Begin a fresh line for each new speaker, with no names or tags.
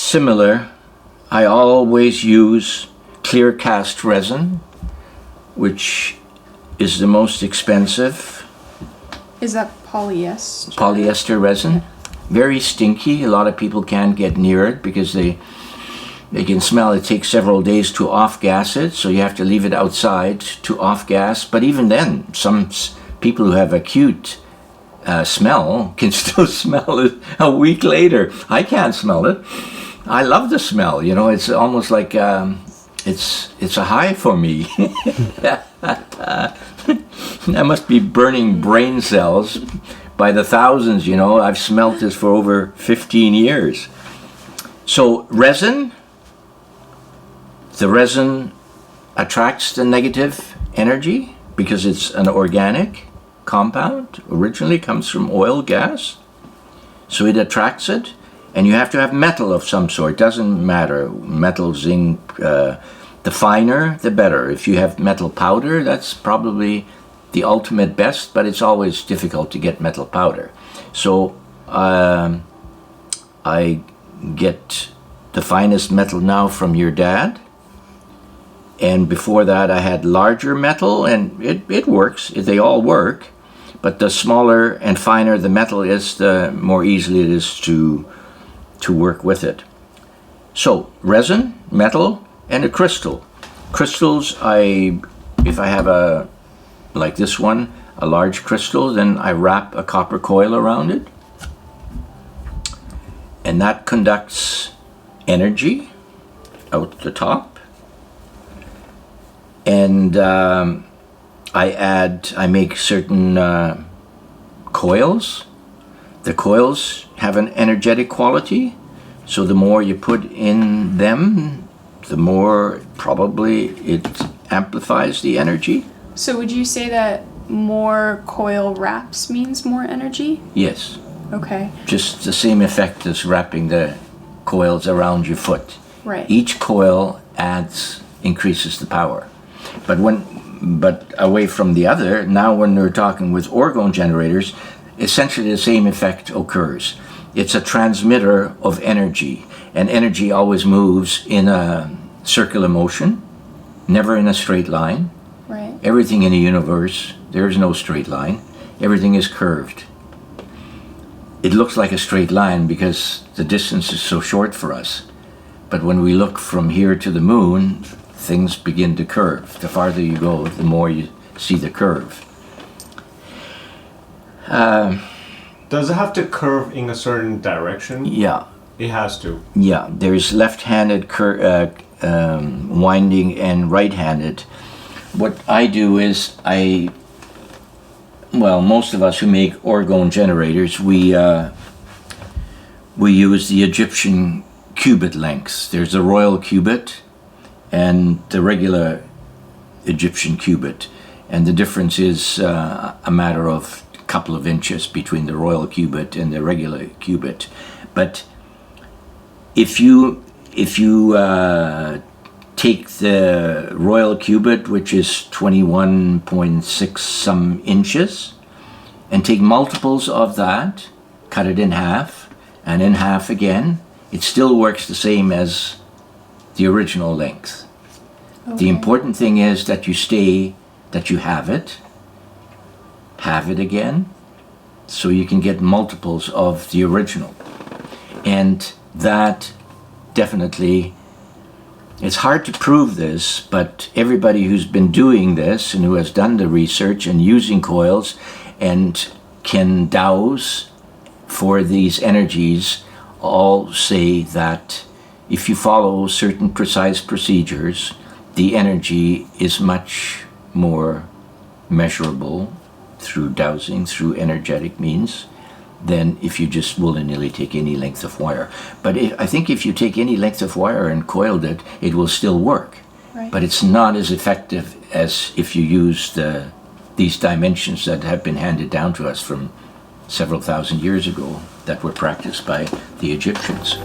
similar. I always use clear cast resin, which is the most expensive.
Is that polyester?
Polyester resin. Very stinky. A lot of people can't get near it because they can smell it. Takes several days to off-gas it, so you have to leave it outside to off-gas. But even then, some people who have acute smell can still smell it a week later. I can't smell it. I love the smell. You know, it's almost like it's a high for me. That must be burning brain cells by the thousands. You know, I've smelt this for over 15 years. So resin. The resin attracts the negative energy because it's an organic compound. Originally comes from oil, gas. So it attracts it. And you have to have metal of some sort. Doesn't matter. Metal, zinc, the finer, the better. If you have metal powder, that's probably the ultimate best, but it's always difficult to get metal powder. So I get the finest metal now from your dad. And before that I had larger metal, and it works. They all work. But the smaller and finer the metal is, the more easily it is to work with it. So resin, metal, and a crystal. Crystals, if I have like this one, a large crystal, then I wrap a copper coil around it. And that conducts energy out the top. And I make certain coils. The coils have an energetic quality, so the more you put in them, the more probably it amplifies the energy.
So would you say that more coil wraps means more energy?
Yes.
Okay.
Just the same effect as wrapping the coils around your foot.
Right.
Each coil increases the power. But away from the other, now when we're talking with orgone generators, essentially the same effect occurs. It's a transmitter of energy, and energy always moves in a circular motion, never in a straight line.
Right.
Everything in the universe, there is no straight line. Everything is curved. It looks like a straight line because the distance is so short for us. But when we look from here to the moon, things begin to curve. The farther you go, the more you see the curve.
Does it have to curve in a certain direction?
Yeah.
It has to.
Yeah, there's left-handed winding and right-handed. What I do is most of us who make orgone generators, we use the Egyptian cubit lengths. There's the royal cubit and the regular Egyptian cubit, and the difference is a matter of a couple of inches between the royal cubit and the regular cubit. But if you take the royal cubit, which is 21.6 some inches, and take multiples of that, cut it in half, and in half again, it still works the same as the original length. Okay. The important thing is that you have it again, so you can get multiples of the original. And that definitely, it's hard to prove this, but everybody who's been doing this and who has done the research and using coils and can dowse for these energies all say that if you follow certain precise procedures, the energy is much more measurable through dowsing, through energetic means, than if you just willy-nilly take any length of wire. But I think if you take any length of wire and coiled it, it will still work.
Right.
But it's not as effective as if you use these dimensions that have been handed down to us from several thousand years ago that were practiced by the Egyptians.